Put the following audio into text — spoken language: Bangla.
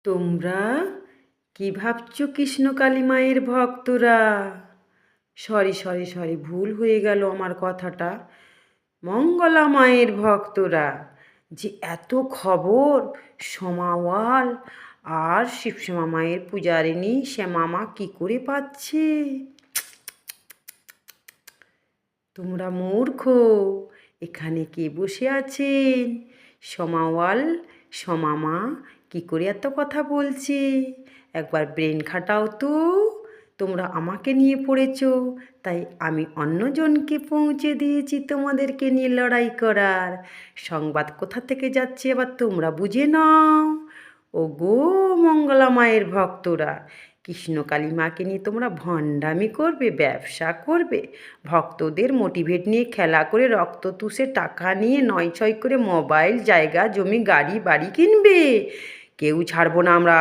তোমরা কি ভাবছো কৃষ্ণকালী মায়ের ভক্তরা? সরি ভুল হয়ে গেল আমার কথাটা। মঙ্গলা মায়ের ভক্তরা, যে এত খবর সোমাওয়াল আর শিবশ্যামা মায়ের পূজারিনী শ্যামামা কি করে পাচ্ছে? তোমরা মূর্খ। এখানে কে বসে আছেন? সোমাওয়াল সোমামা কি করে এত কথা বলছে? একবার ব্রেন খাটাও তো। তোমরা আমাকে নিয়ে পড়েছ, তাই আমি অন্যজনকে পৌঁছে দিয়েছি তোমাদেরকে নিয়ে লড়াই করার। সংবাদ কোথা থেকে যাচ্ছে এবার তোমরা বুঝে নাও। ও গো মঙ্গলা মায়ের ভক্তরা, কৃষ্ণকালী মাকে নিয়ে তোমরা ভণ্ডামি করবে, ব্যবসা করবে, ভক্তদের মোটিভেট নিয়ে খেলা করে রক্ত তুষে টাকা নিয়ে নয় ছয় করে মোবাইল, জায়গা জমি, গাড়ি বাড়ি কিনবে। কেউ ছাড়বো না আমরা।